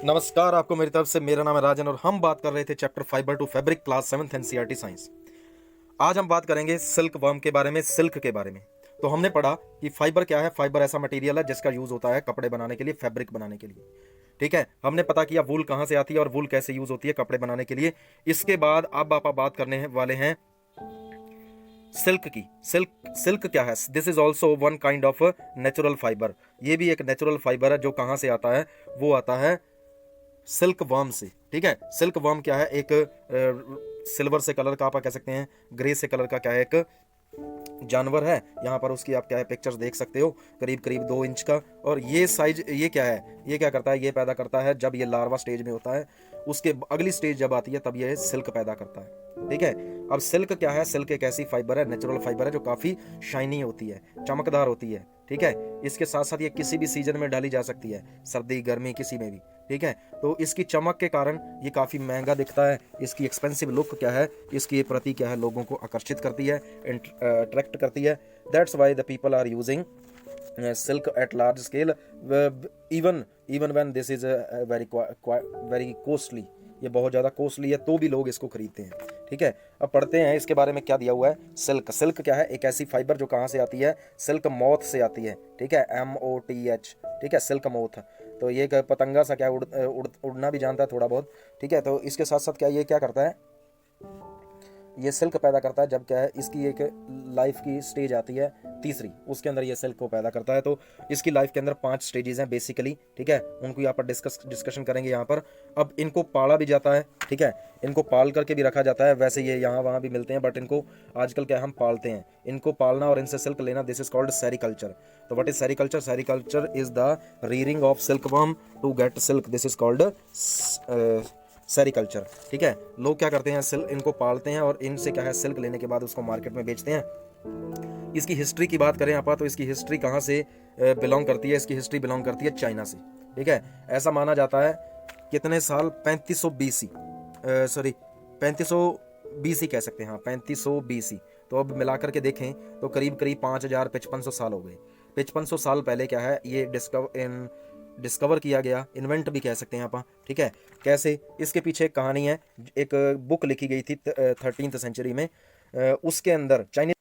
नमस्कार, आपको मेरी तरफ से। मेरा नाम है राजन और हम बात कर रहे थे chapter fibre to fabric, class 7th NCERT science. आज हम बात करेंगे सिल्क वर्म के बारे में, सिल्क के बारे में। तो हमने पढ़ा कि फाइबर क्या है। फाइबर ऐसा मटेरियल है जिसका यूज होता है कपड़े बनाने के लिए, फैब्रिक बनाने के लिए। ठीक है, हमने पता किया वूल कहां से आती है और वूल कैसे यूज होती है कपड़े बनाने के लिए। इसके बाद अब आप बात करने वाले हैं सिल्क की। सिल्क सिल्क क्या है? This is also one kind of natural fibre. ये भी एक नेचुरल फाइबर है जो कहां से आता है, वो आता है सिल्क वर्म से। ठीक है, सिल्क वर्म क्या है? एक सिल्वर से कलर का, आप कह सकते हैं ग्रे से कलर का, क्या है, एक जानवर है। यहाँ पर उसकी आप क्या है पिक्चर्स देख सकते हो, करीब करीब 2 इंच का। और ये साइज, ये क्या है, ये क्या करता है, ये पैदा करता है जब ये लार्वा स्टेज में होता है। उसके अगली स्टेज जब आती है तब ये सिल्क पैदा करता है। ठीक है, अब सिल्क क्या है? सिल्क एक ऐसी फाइबर है, नेचुरल फाइबर है, जो काफी शाइनी होती है, चमकदार होती है। ठीक है, इसके साथ साथ ये किसी भी सीजन में डाली जा सकती है, सर्दी गर्मी किसी में भी। ठीक है, तो इसकी चमक के कारण ये काफ़ी महंगा दिखता है। इसकी एक्सपेंसिव लुक क्या है, इसकी प्रति क्या है, लोगों को आकर्षित करती है, अट्रैक्ट करती है। That's why the people are using silk at large scale, even even when this is very costly. ये बहुत ज़्यादा कॉस्टली है तो भी लोग इसको खरीदते हैं। ठीक है, अब पढ़ते हैं इसके बारे में क्या दिया हुआ है। सिल्क, सिल्क क्या है? एक ऐसी फाइबर जो कहाँ से आती है? सिल्क मोथ से आती है। ठीक है, MOTH। ठीक है, सिल्क मोथ। तो ये एक पतंगा सा क्या उड़ना भी जानता है थोड़ा बहुत। ठीक है, तो इसके साथ साथ क्या ये क्या करता है, ये सिल्क पैदा करता है जब क्या है, इसकी एक लाइफ की स्टेज आती है तीसरी, उसके अंदर ये सिल्क को पैदा करता है। तो इसकी लाइफ के अंदर 5 स्टेजेस हैं बेसिकली। ठीक है, उनको यहाँ पर डिस्कशन करेंगे यहाँ पर। अब इनको पाला भी जाता है। ठीक है, इनको पाल करके भी रखा जाता है। वैसे ये यहाँ वहाँ भी मिलते हैं, बट इनको आजकल क्या हम पालते हैं। इनको पालना और इनसे सिल्क लेना, दिस इज कॉल्ड सेरिकल्चर। तो what is sericulture? Sericulture is the rearing of silk worm to get silk, this is called sericulture. ठीक है, लोग क्या करते हैं, सिल्क इनको पालते हैं और इनसे क्या है, सिल्क लेने के बाद उसको मार्केट में बेचते हैं। इसकी हिस्ट्री की बात करें आप तो इसकी हिस्ट्री कहाँ से बिलोंग करती है? इसकी हिस्ट्री बिलोंग करती है चाइना से। ठीक है, ऐसा माना जाता है कितने साल, 3500 BC, सॉरी 3500 BC कह सकते हैं, हाँ 3500 BC। तो अब मिलाकर के देखें तो करीब करीब 5500 साल हो गए। 5500 साल पहले क्या है, ये डिस्कवर किया गया, इन्वेंट भी कह सकते हैं आप। ठीक है, कैसे? इसके पीछे एक कहानी है। एक बुक लिखी गई थी 13th सेंचुरी में। उसके अंदर चाइनीज,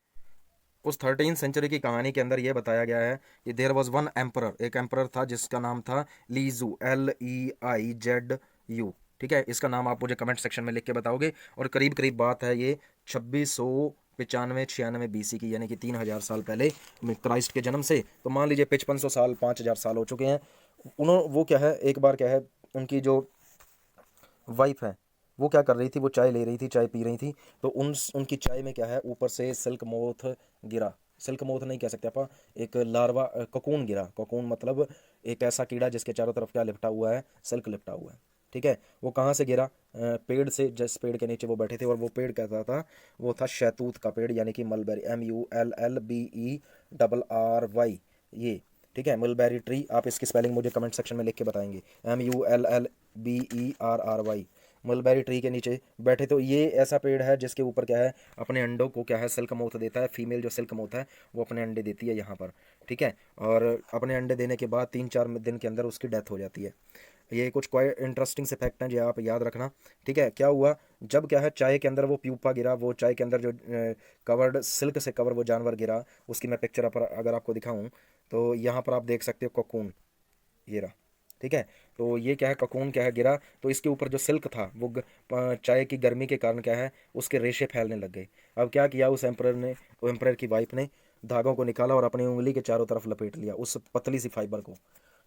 उस 13th सेंचुरी की कहानी के अंदर यह बताया गया है कि देयर वाज वन एम्परर, एक एम्परर था जिसका नाम था लीजू, LEIZU। ठीक है, इसका नाम आप मुझे कमेंट सेक्शन में लिख के बताओगे। और करीब करीब बात है ये 2695-96 BC की, यानी कि 3000 साल पहले क्राइस्ट के जन्म से। तो मान लीजिए 5500 साल, 5000 साल हो चुके हैं। वो क्या है, एक बार क्या है, उनकी जो वाइफ है वो क्या कर रही थी, वो चाय ले रही थी, चाय पी रही थी। तो उनकी चाय में क्या है, ऊपर से सिल्क मोथ गिरा। सिल्क मोथ नहीं कह सकते आप, एक लार्वा, कोकून गिरा। कोकून मतलब एक ऐसा कीड़ा जिसके चारों तरफ क्या लिपटा हुआ है, सिल्क लिपटा हुआ है। ठीक है, वो कहाँ से गिरा? पेड़ से। जिस पेड़ के नीचे वो बैठे थे, और वो पेड़ कहता था, वो था शहतूत का पेड़, यानी कि मलबेरी, MULLBERRY, ये। ठीक है, मलबेरी ट्री। आप इसकी स्पेलिंग मुझे कमेंट सेक्शन में लिख के बताएंगे, MULLBERRY। मलबेरी ट्री के नीचे बैठे। तो ये ऐसा पेड़ है जिसके ऊपर क्या है, अपने अंडों को क्या है, सिल्क मोथ देता है। फीमेल जो सिल्क मोथ है वो अपने अंडे देती है यहाँ पर। ठीक है, और अपने अंडे देने के बाद 3-4 दिन के अंदर उसकी डेथ हो जाती है। ये कुछ क्वाइट इंटरेस्टिंग से फैक्ट हैं जो आप याद रखना। ठीक है, क्या हुआ, जब क्या है चाय के अंदर वो प्यूपा गिरा, वो चाय के अंदर जो कवर्ड, सिल्क से कवर वो जानवर गिरा, उसकी मैं पिक्चर पर अगर आपको दिखाऊं तो यहाँ पर आप देख सकते हो कोकून, ये रहा। ठीक है, तो ये क्या है, ककून क्या है, गिरा। तो इसके ऊपर जो सिल्क था वो चाय की गर्मी के कारण क्या है, उसके रेशे फैलने लग गए। अब क्या किया उस एम्परर ने, वो एम्परर की वाइफ ने धागों को निकाला और अपनी उंगली के चारों तरफ लपेट लिया उस पतली सी फाइबर को।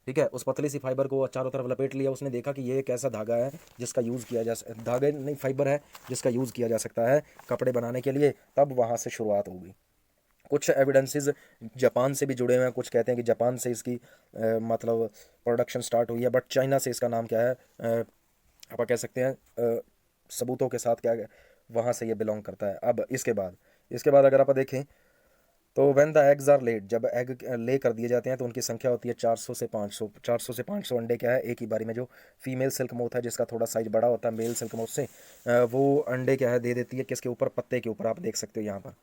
ठीक है, उस पतली सी फाइबर को चारों तरफ लपेट लिया। उसने देखा कि ये एक ऐसा धागा है जिसका यूज़ किया जा, धागे नहीं, फाइबर है जिसका यूज़ किया जा सकता है कपड़े बनाने के लिए। तब वहाँ से शुरुआत होगी। कुछ एविडेंसेस जापान से भी जुड़े हुए हैं। कुछ कहते हैं कि जापान से इसकी मतलब प्रोडक्शन स्टार्ट हुई है, बट चाइना से इसका नाम क्या है, आप कह सकते हैं सबूतों के साथ क्या है, वहाँ से ये बिलोंग करता है। अब इसके बाद अगर आप देखें तो when the eggs are laid, जब एग ले कर दिए जाते हैं तो उनकी संख्या होती है 400 से 500 अंडे क्या है एक ही बारी में। जो फीमेल सिल्क मोथ है जिसका थोड़ा साइज बड़ा होता है मेल सिल्क मोथ से, वो अंडे क्या है दे देती है, किसके ऊपर, पत्ते के ऊपर। आप देख सकते हो यहाँ पर।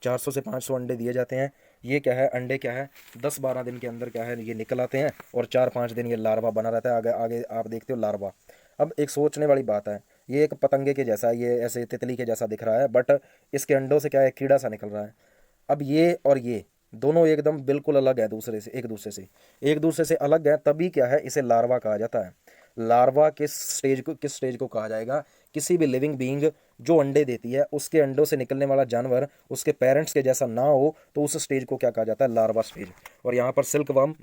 400 से 500 अंडे दिए जाते हैं। ये क्या है, अंडे क्या है 10-12 दिन के अंदर क्या है ये निकल आते हैं और 4-5 दिन ये लार्वा बना रहता है। आगे आगे आप देखते हो लार्वा। अब एक सोचने वाली बात है, ये एक पतंगे के जैसा, ये ऐसे तितली के जैसा दिख रहा है, बट इसके अंडों से क्या है कीड़ा सा निकल रहा है। अब ये और ये दोनों एकदम बिल्कुल अलग है दूसरे से, एक दूसरे से अलग है, तभी क्या है इसे लार्वा कहा जाता है। लार्वा किस स्टेज को कहा जाएगा, किसी भी लिविंग बीइंग जो अंडे देती है उसके अंडों से निकलने वाला जानवर उसके पेरेंट्स के जैसा ना हो तो उस स्टेज को क्या कहा जाता है, लार्वा स्टेज। और यहाँ पर सिल्क वर्म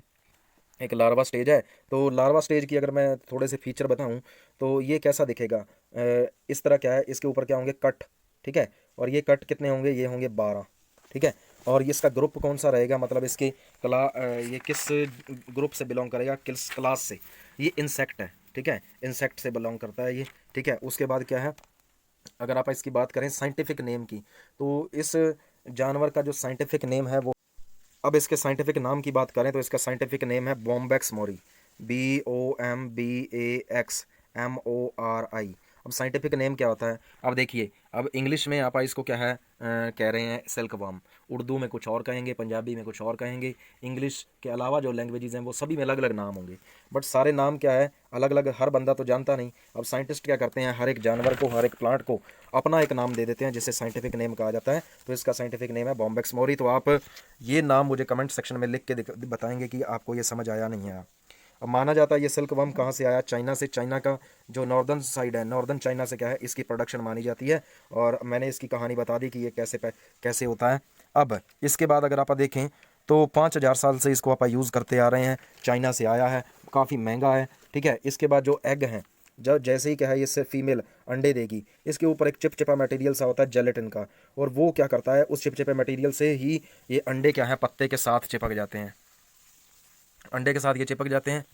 एक लार्वा स्टेज है। तो लार्वा स्टेज की अगर मैं थोड़े से फीचर बताऊं तो ये कैसा दिखेगा, इस तरह क्या है, इसके ऊपर क्या होंगे कट, ठीक है। और ये कट कितने होंगे, ये होंगे 12, ठीक है। और इसका ग्रुप कौन सा रहेगा, मतलब इसकी ये किस ग्रुप से बिलोंग करेगा, किस क्लास से, ये इंसेक्ट है, ठीक है, इंसेक्ट से बिलोंग करता है ये, ठीक है। उसके बाद क्या है, अगर आप इसकी बात करें साइंटिफिक नेम की, तो इस जानवर का जो साइंटिफिक नेम है वो, अब इसके साइंटिफिक नाम की बात करें तो इसका साइंटिफिक नेम है बॉम्बैक्स मोरी, BOMBAXMORI। अब साइंटिफिक नेम क्या होता है, अब देखिए, अब इंग्लिश में आप इसको क्या है कह रहे हैं सिल्क वर्म, उर्दू में कुछ और कहेंगे, पंजाबी में कुछ और कहेंगे, इंग्लिश के अलावा जो लैंग्वेजेस हैं वो सभी में अलग अलग नाम होंगे, बट सारे नाम क्या है अलग अलग, हर बंदा तो जानता नहीं। अब साइंटिस्ट क्या करते हैं, हर एक जानवर को, हर एक प्लांट को अपना एक नाम दे देते हैं जिसे साइंटिफिक नेम कहा जाता है। तो इसका साइंटिफिक नेम है बॉम्बैक्स मोरी। तो आप ये नाम मुझे कमेंट सेक्शन में लिख के बताएंगे कि आपको ये समझ आया नहीं आया। अब माना जाता है ये सिल्क वर्म कहाँ से आया, चाइना से। चाइना का जो नॉर्दर्न साइड है, नॉर्दर्न चाइना से क्या है इसकी प्रोडक्शन मानी जाती है। और मैंने इसकी कहानी बता दी कि ये कैसे होता है। अब इसके बाद अगर आप देखें तो 5000 साल से इसको आप यूज़ करते आ रहे हैं, चाइना से आया है, काफ़ी महंगा है, ठीक है। इसके बाद जो एग हैं, जब जैसे ही क्या है इससे फीमेल अंडे देगी, इसके ऊपर एक चिपचिपा मटेरियल सा होता है जेलेटिन का, और वो क्या करता है उस चिपचिपे मटेरियल से ही ये अंडे क्या है पत्ते के साथ चिपक जाते हैं, अंडे के साथ ये चिपक जाते हैं।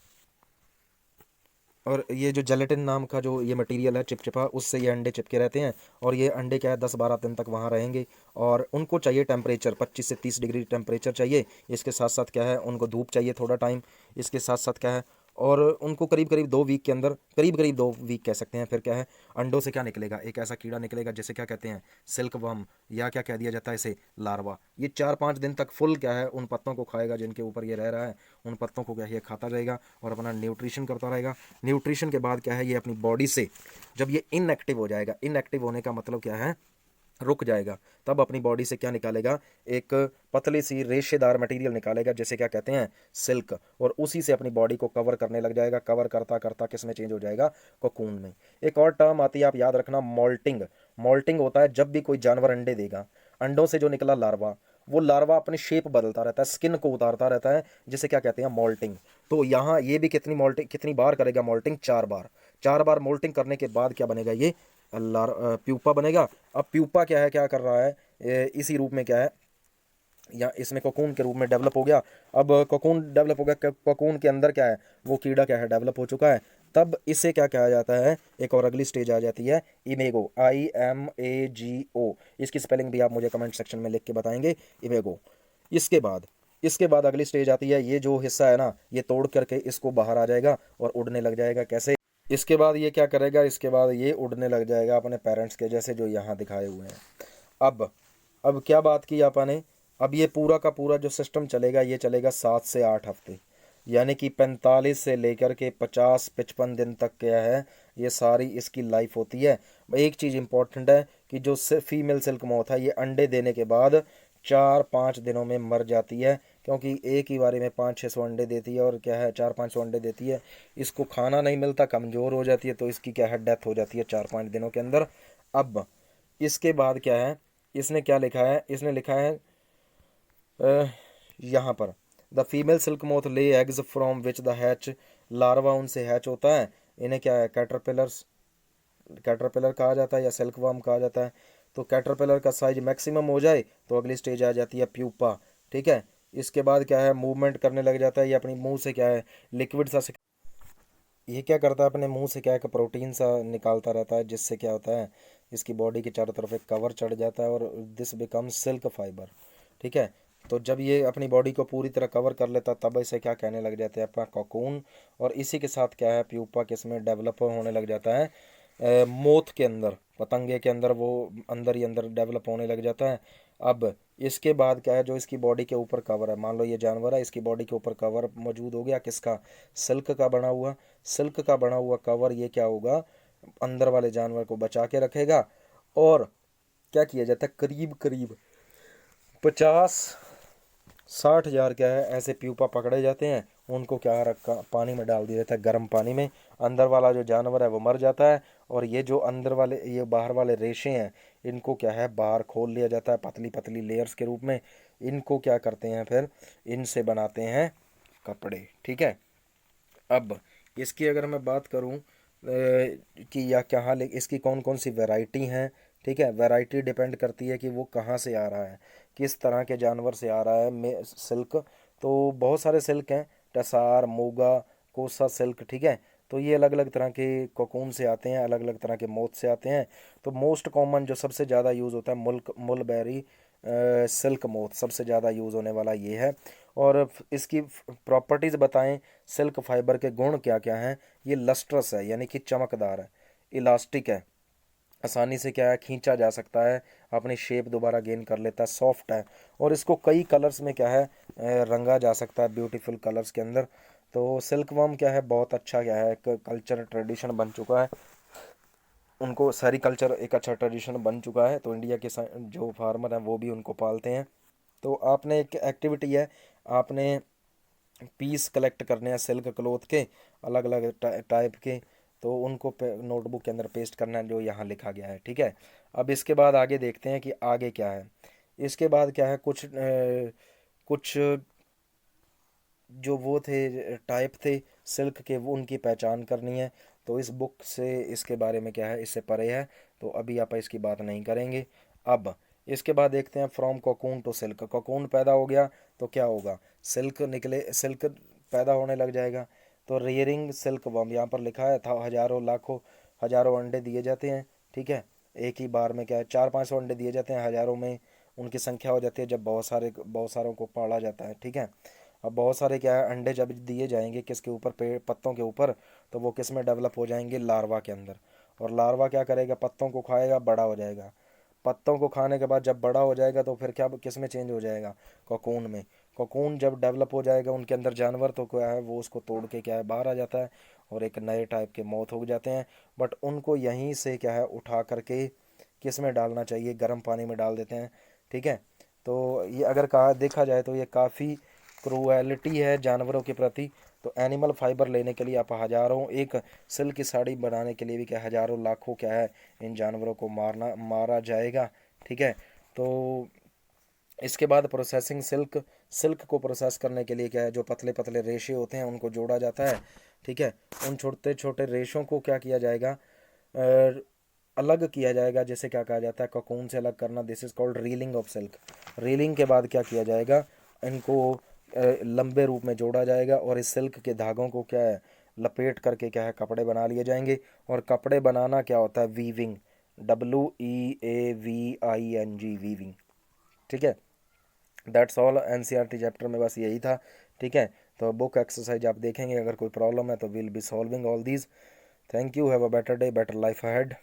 और ये जो जेलेटिन नाम का जो ये मटेरियल है चिपचिपा, उससे ये अंडे चिपके रहते हैं। और ये अंडे क्या है 10-12 दिन तक वहाँ रहेंगे। और उनको चाहिए टेम्परेचर 25 से 30 डिग्री टेम्परेचर चाहिए। इसके साथ साथ क्या है उनको धूप चाहिए थोड़ा टाइम। इसके साथ साथ क्या है, और उनको करीब करीब 2 वीक के अंदर, करीब करीब 2 वीक कह सकते हैं, फिर क्या है अंडों से क्या निकलेगा, एक ऐसा कीड़ा निकलेगा जिसे क्या कहते हैं सिल्क वर्म, या क्या कह दिया जाता है इसे लार्वा। ये 4-5 दिन तक फुल क्या है उन पत्तों को खाएगा जिनके ऊपर ये रह रहा है, उन पत्तों को क्या है ये खाता रहेगा और अपना न्यूट्रिशन करता रहेगा। न्यूट्रिशन के बाद क्या है ये अपनी बॉडी से, जब ये इनएक्टिव हो जाएगा, इनएक्टिव होने का मतलब क्या है रुक जाएगा, तब अपनी बॉडी से क्या निकालेगा, एक पतली सी रेशेदार मटेरियल निकालेगा जिसे क्या कहते हैं सिल्क, और उसी से अपनी बॉडी को कवर करने लग जाएगा। कवर करता करता किस में चेंज हो जाएगा, कोकून में। एक और टर्म आती है आप याद रखना, मोल्टिंग। मोल्टिंग होता है जब भी कोई जानवर अंडे देगा, अंडों से जो निकला लार्वा, वो लार्वा अपनी शेप बदलता रहता है, स्किन को उतारता रहता है, जिसे क्या कहते हैं मोल्टिंग। तो यहाँ ये भी कितनी बार करेगा मोल्टिंग, 4 बार। 4 बार मोल्टिंग करने के बाद क्या बनेगा, ये प्यूपा बनेगा। अब प्यूपा क्या है, क्या कर रहा है, इसी रूप में क्या है, या इसमें कोकून के रूप में डेवलप हो गया। अब कोकून डेवलप हो गया, कोकून के अंदर क्या है वो कीड़ा क्या है डेवलप हो चुका है। तब इसे क्या कहा जाता है, एक और अगली स्टेज आ जाती है इमेगो, IMAGO। इसकी स्पेलिंग भी आप मुझे कमेंट सेक्शन में लिख के बताएंगे, इमेगो। इसके बाद अगली स्टेज आती है, ये जो हिस्सा है ना ये तोड़ करके इसको बाहर आ जाएगा और उड़ने लग जाएगा। कैसे, इसके बाद ये क्या करेगा, इसके बाद ये उड़ने लग जाएगा अपने पेरेंट्स के जैसे जो यहाँ दिखाए हुए हैं। अब क्या बात की आपने, अब ये पूरा का पूरा जो सिस्टम चलेगा ये चलेगा 7 से 8 हफ्ते, यानी कि 45 से लेकर के 50-55 दिन तक क्या है ये सारी इसकी लाइफ होती है। एक चीज़ इंपॉर्टेंट है कि जो फीमेल सिल्क मोथ है ये अंडे देने के बाद 4-5 दिनों में मर जाती है, क्योंकि एक ही बारी में 500-600 अंडे देती है, और क्या है 400-500 अंडे देती है, इसको खाना नहीं मिलता, कमज़ोर हो जाती है, तो इसकी क्या है डेथ हो जाती है 4-5 दिनों के अंदर। अब इसके बाद क्या है, इसने क्या लिखा है, इसने लिखा है यहाँ पर, the female silk moth lay eggs from which the hatch larva उनसे हैच होता है। इन्हें क्या है कैटरपिलर कहा जाता है या सिल्क वर्म कहा जाता है। तो कैटरपिलर का साइज मैक्सिमम हो जाए तो अगली स्टेज आ जाती है प्यूपा, ठीक है। इसके बाद क्या है मूवमेंट करने लग जाता है, ये अपनी मुंह से क्या है लिक्विड सा ये क्या करता है अपने मुंह से क्या है कि प्रोटीन सा निकालता रहता है, जिससे क्या होता है इसकी बॉडी के चारों तरफ एक कवर चढ़ जाता है और दिस बिकम सिल्क फाइबर, ठीक है। तो जब ये अपनी बॉडी को पूरी तरह कवर कर लेता तब इसे क्या कहने लग जाते हैं अपना कोकून। और इसी के साथ क्या है प्यूपा किसमें डेवलप होने लग जाता है, मोथ के अंदर, पतंगे के अंदर, वो अंदर ही अंदर डेवलप होने लग जाता है। अब इसके बाद क्या है, जो इसकी बॉडी के ऊपर कवर है, मान लो ये जानवर है, इसकी बॉडी के ऊपर कवर मौजूद हो गया किसका, सिल्क का बना हुआ। सिल्क का बना हुआ कवर ये क्या होगा, अंदर वाले जानवर को बचा के रखेगा। और क्या किया जाता है, करीब करीब 50-60 हज़ार क्या है ऐसे प्यूपा पकड़े जाते हैं, उनको क्या रखा, पानी में डाल दिया जाता है, गर्म पानी में। अंदर वाला जो जानवर है वो मर जाता है, और ये जो अंदर वाले, ये बाहर वाले रेशे हैं, इनको क्या है बाहर खोल लिया जाता है पतली पतली लेयर्स के रूप में। इनको क्या करते हैं फिर, इनसे बनाते हैं कपड़े। ठीक है। अब इसकी अगर मैं बात करूं कि या कहाँ इसकी कौन कौन सी वैरायटी हैं। ठीक है, वैरायटी डिपेंड करती है कि वो कहाँ से आ रहा है, किस तरह के जानवर से आ रहा है सिल्क। तो बहुत सारे सिल्क हैं, टसार, मोगा, कोसा सिल्क। ठीक है, तो ये अलग अलग तरह के कोकून से आते हैं, अलग अलग तरह के मोथ से आते हैं। तो मोस्ट कॉमन जो सबसे ज़्यादा यूज़ होता है, मुलबेरी सिल्क मोथ सबसे ज़्यादा यूज़ होने वाला ये है। और इसकी प्रॉपर्टीज़ बताएं, सिल्क फाइबर के गुण क्या क्या हैं। ये लस्ट्रस है, यानी कि चमकदार है, इलास्टिक है, आसानी से क्या है खींचा जा सकता है, अपनी शेप दोबारा गेन कर लेता है, सॉफ्ट है, और इसको कई कलर्स में क्या है रंगा जा सकता है, ब्यूटीफुल कलर्स के अंदर। तो सिल्कवर्म क्या है बहुत अच्छा क्या है, एक कल्चर ट्रेडिशन बन चुका है, उनको सेरिकल्चर एक अच्छा ट्रेडिशन बन चुका है। तो इंडिया के जो फार्मर हैं वो भी उनको पालते हैं। तो आपने एक एक्टिविटी है, आपने पीस कलेक्ट करने हैं सिल्क क्लोथ के, अलग अलग टाइप के। तो उनको नोटबुक के अंदर पेस्ट करना है जो यहाँ लिखा गया है। ठीक है, अब इसके बाद आगे देखते हैं कि आगे क्या है। इसके बाद क्या है, कुछ जो वो थे टाइप थे सिल्क के, वो उनकी पहचान करनी है। तो इस बुक से इसके बारे में क्या है, इससे परे है, तो अभी आप इसकी बात नहीं करेंगे। अब इसके बाद देखते हैं from cocoon to silk. Cocoon पैदा हो गया तो क्या होगा, सिल्क निकले, सिल्क पैदा होने लग जाएगा। तो रेयरिंग सिल्क वर्म यहाँ पर लिखा है था, हजारों लाखों हजारों अंडे दिए जाते हैं। ठीक है, एक ही बार में क्या है 400-500 अंडे दिए जाते हैं, हजारों में उनकी संख्या हो जाती है जब बहुत सारों को पाला जाता है। ठीक है, अब बहुत सारे क्या है अंडे जब दिए जाएंगे किसके ऊपर, पेड़ पत्तों के ऊपर, तो वो किस में डेवलप हो जाएंगे, लार्वा के अंदर। और लार्वा क्या करेगा, पत्तों को खाएगा, बड़ा हो जाएगा। पत्तों को खाने के बाद जब बड़ा हो जाएगा तो फिर क्या किस में चेंज हो जाएगा, कोकून में। कोकून जब डेवलप हो जाएगा उनके अंदर जानवर, तो क्या है वो उसको तोड़ के क्या है बाहर आ जाता है, और एक नए टाइप के मौत हो जाते हैं। बट उनको यहीं से क्या है उठा करके किस में डालना चाहिए, गर्म पानी में डाल देते हैं। ठीक है, तो ये अगर कहा देखा जाए तो ये काफ़ी क्रूएलिटी है जानवरों के प्रति। तो एनिमल फाइबर लेने के लिए आप हजारों, एक सिल्क की साड़ी बनाने के लिए भी क्या हजारों लाखों क्या है इन जानवरों को मारा जाएगा। ठीक है, तो इसके बाद प्रोसेसिंग, सिल्क सिल्क को प्रोसेस करने के लिए क्या है, जो पतले पतले रेशे होते हैं उनको जोड़ा जाता है। ठीक है, उन छोटे छोटे रेशों को क्या किया जाएगा, अलग किया जाएगा, जैसे क्या कहा जाता है कोकून से अलग करना, this is called reeling of silk. Reeling के बाद क्या किया जाएगा, इनको लंबे रूप में जोड़ा जाएगा, और इस सिल्क के धागों को क्या है लपेट करके क्या है कपड़े बना लिए जाएंगे। और कपड़े बनाना क्या होता है, वीविंग, WEAVING, वीविंग। ठीक है, दैट्स ऑल। NCERT चैप्टर में बस यही था। ठीक है, तो बुक एक्सरसाइज आप देखेंगे, अगर कोई प्रॉब्लम है तो will be solving all these. Thank you, have a better day, better life ahead.